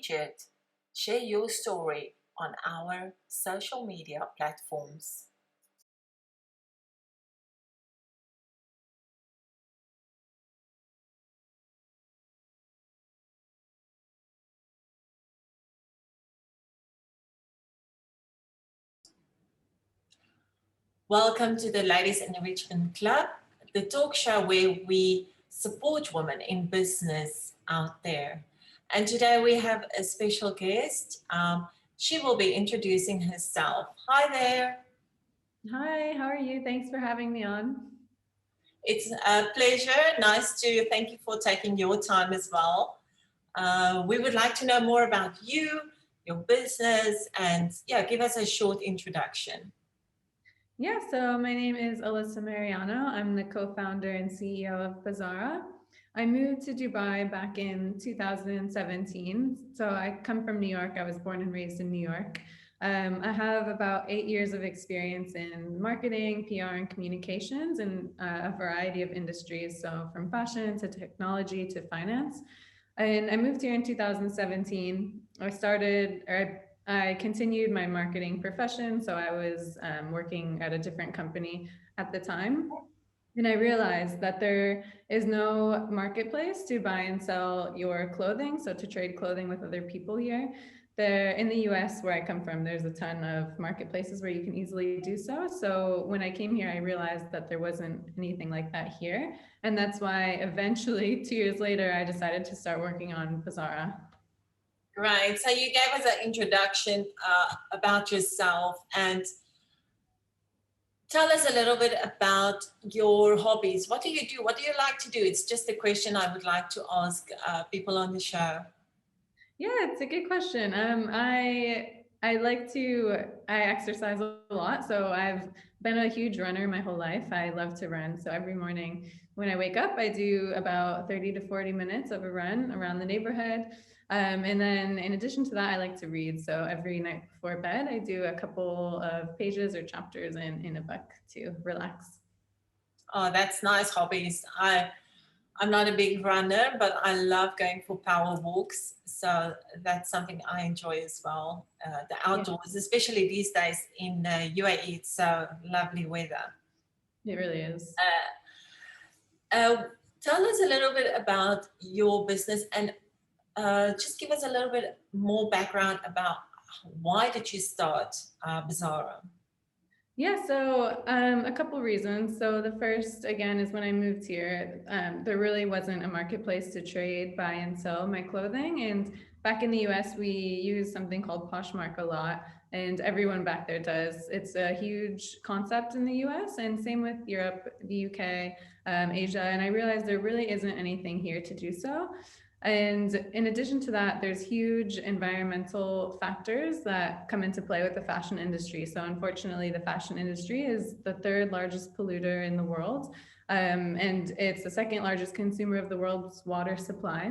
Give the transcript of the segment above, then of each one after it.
featured. Share your story on our social media platforms. Welcome to the Ladies Enrichment Club, the talk show where we support women in business out there. And today we have a special guest. She will be introducing herself. Hi there. Hi, how are you? Thanks for having me on. It's a pleasure. Nice to thank you for taking your time as well. We would like to know more about you, your business, and yeah, give us a short introduction. Yeah, so my name is Alyssa Mariano. I'm the co-founder and CEO of Bazzara. I moved to Dubai back in 2017. So I come from New York. I was born and raised in New York. I have about 8 years of experience in marketing, PR, and communications in a variety of industries. So from fashion to technology to finance. And I moved here in 2017. I continued my marketing profession. So I was working at a different company at the time. And I realized that there is no marketplace to buy and sell your clothing. So to trade clothing with other people here. There in the US, where I come from, there's a ton of marketplaces where you can easily do so. So when I came here, I realized that there wasn't anything like that here. And that's why eventually, 2 years later, I decided to start working on Bazzara. Right. So you gave us an introduction about yourself, and tell us a little bit about your hobbies. What do you do? What do you like to do? It's just a question I would like to ask people on the show. Yeah, it's a good question. I exercise a lot. So I've been a huge runner my whole life. I love to run. So every morning when I wake up, I do about 30 to 40 minutes of a run around the neighborhood. And then in addition to that, I like to read. So every night before bed, I do a couple of pages or chapters in a book to relax. Oh, that's nice hobbies. I'm not a big runner, but I love going for power walks. So that's something I enjoy as well. The Yeah, outdoors, especially these days in UAE, it's so lovely weather. it really is. Uh, Tell us a little bit about your business and just give us a little bit more background about why did you start Bazzara? Yeah, so a couple reasons. So the first, again, is when I moved here, there really wasn't a marketplace to trade, buy, and sell my clothing. And back in the US, we use something called Poshmark a lot, and everyone back there does. It's a huge concept in the US, and same with Europe, the UK, Asia. And I realized there really isn't anything here to do so. And in addition to that, there's huge environmental factors that come into play with the fashion industry. So unfortunately, the fashion industry is the third largest polluter in the world. And it's the second largest consumer of the world's water supply.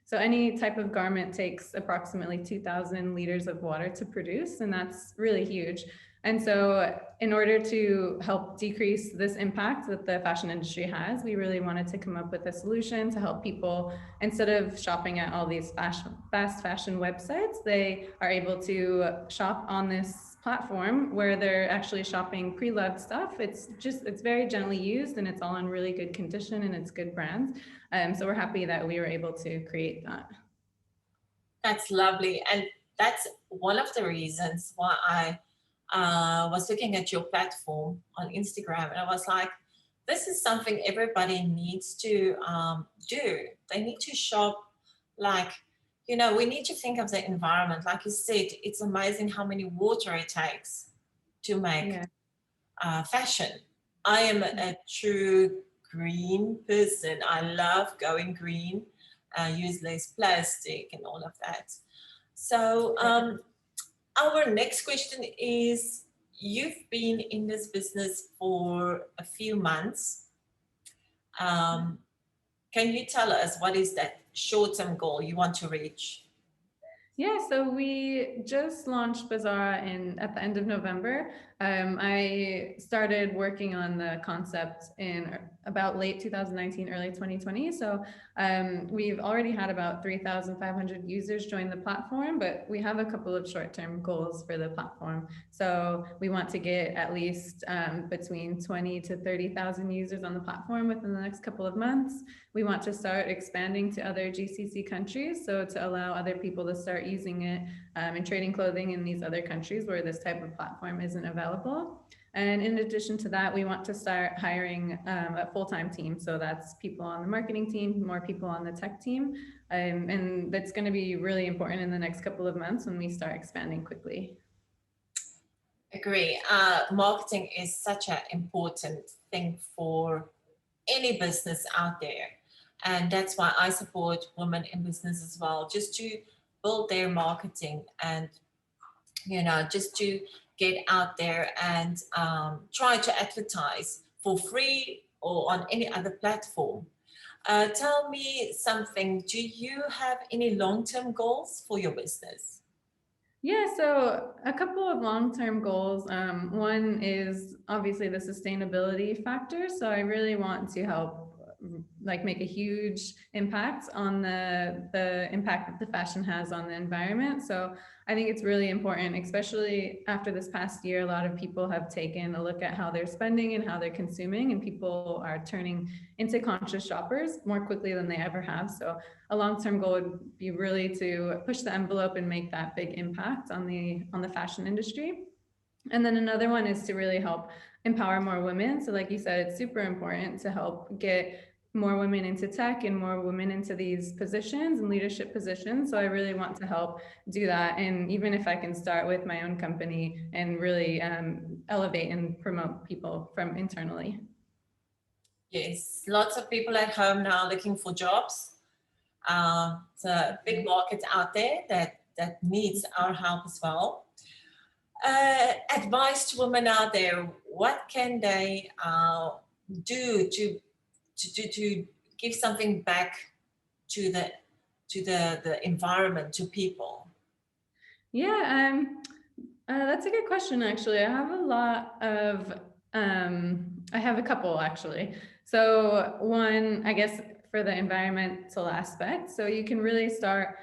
So any type of garment takes approximately 2,000 liters of water to produce, and that's really huge. And so, in order to help decrease this impact that the fashion industry has, we really wanted to come up with a solution to help people, instead of shopping at all these fast fashion websites, they are able to shop on this platform where they're actually shopping pre-loved stuff. It's very gently used and it's all in really good condition and it's good brands. So we're happy that we were able to create that. That's lovely. And that's one of the reasons why I was looking at your platform on Instagram and I was like, this is something everybody needs to do. They need to shop like, we need to think of the environment. Like you said, it's amazing how many water it takes to make Yeah. fashion. I am a true green person. I love going green, use less plastic and all of that. So our next question is, you've been in this business for a few months. Um, can you tell us what is that short-term goal you want to reach? Yeah, so we just launched Bazzara at the end of November. I started working on the concept in about late 2019, early 2020. So we've already had about 3,500 users join the platform, but we have a couple of short-term goals for the platform. So we want to get at least between 20 to 30,000 users on the platform within the next couple of months. We want to start expanding to other GCC countries, so to allow other people to start using it and trading clothing in these other countries where this type of platform isn't available. And in addition to that, we want to start hiring a full-time team. So that's people on the marketing team, more people on the tech team. And that's going to be really important in the next couple of months when we start expanding quickly. Agree. Marketing is such an important thing for any business out there. And that's why I support women in business as well, just to build their marketing and, just to get out there and try to advertise for free or on any other platform. Tell me something. Do you have any long-term goals for your business? Yeah, so a couple of long-term goals. One is obviously the sustainability factor. So I really want to help like make a huge impact on the impact that the fashion has on the environment. So I think it's really important, especially after this past year. A lot of people have taken a look at how they're spending and how they're consuming, and people are turning into conscious shoppers more quickly than they ever have. So a long-term goal would be really to push the envelope and make that big impact on the fashion industry. And then another one is to really help empower more women. So like you said, it's super important to help get more women into tech and more women into these positions and leadership positions. So I really want to help do that. And even if I can start with my own company and really elevate and promote people from internally. Yes, lots of people at home now looking for jobs. It's a big market out there that needs our help as well. Advice to women out there: what can they do to give something back to the environment, to people? Yeah, that's a good question, actually. I have a lot of, I have a couple actually. So one, I guess for the environmental aspect, so you can really start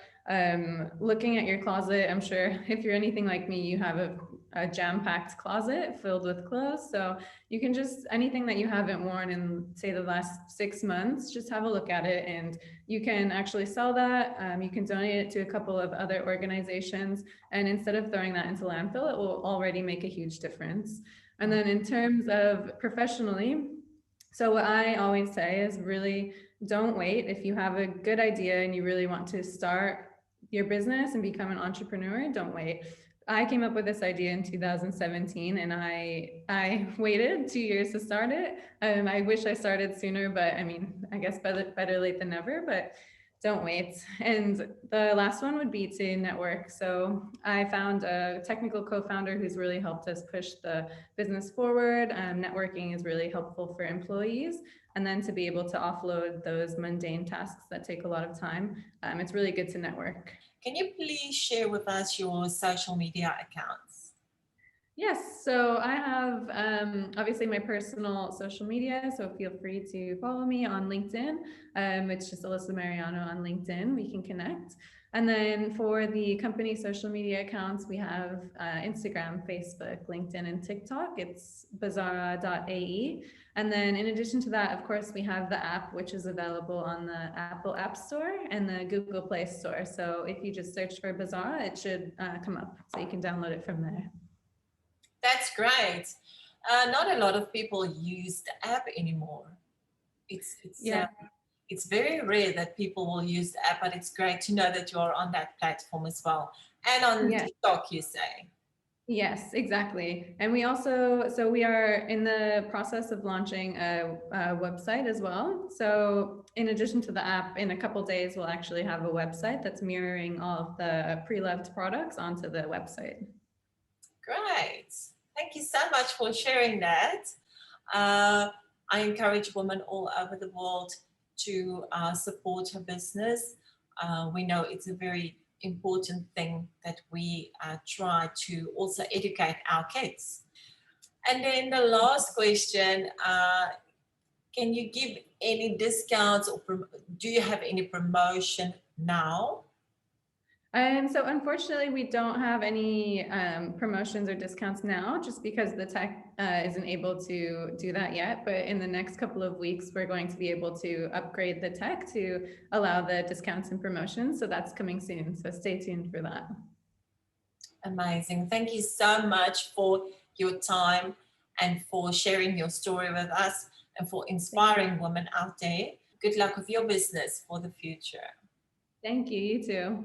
looking at your closet. I'm sure if you're anything like me, you have a jam-packed closet filled with clothes. So you can just, anything that you haven't worn in, say, the last 6 months, just have a look at it, and you can actually sell that. You can donate it to a couple of other organizations, and instead of throwing that into landfill, it will already make a huge difference. And then in terms of professionally, so what I always say is really don't wait. If you have a good idea and you really want to start your business and become an entrepreneur, don't wait. I came up with this idea in 2017, and I waited 2 years to start it. I wish I started sooner, but I mean, I guess better late than never, but don't wait. And the last one would be to network. So I found a technical co-founder who's really helped us push the business forward. Networking is really helpful for employees. And then to be able to offload those mundane tasks that take a lot of time, it's really good to network. Can you please share with us your social media accounts? Yes, so I have obviously my personal social media, so feel free to follow me on LinkedIn. It's just Alyssa Mariano on LinkedIn. We can connect. And then for the company social media accounts, we have Instagram, Facebook, LinkedIn, and TikTok. It's bazaara.ae. And then in addition to that, of course, we have the app, which is available on the Apple App Store and the Google Play Store. So if you just search for Bazaara, it should come up, so you can download it from there. That's great. Not a lot of people use the app anymore. It's very rare that people will use the app, but it's great to know that you're on that platform as well. And on TikTok, you say? Yes, exactly. And we also, so we are in the process of launching a website as well. So in addition to the app, in a couple days, we'll actually have a website that's mirroring all of the pre-loved products onto the website. Great. Thank you so much for sharing that. I encourage women all over the world to support her business. We know it's a very important thing that we try to also educate our kids. And then the last question, Can you give any discounts or do you have any promotion now? So unfortunately, we don't have any promotions or discounts now, just because the tech isn't able to do that yet. But in the next couple of weeks, we're going to be able to upgrade the tech to allow the discounts and promotions. So that's coming soon. So stay tuned for that. Amazing. Thank you so much for your time and for sharing your story with us and for inspiring women out there. Good luck with your business for the future. Thank you. You too.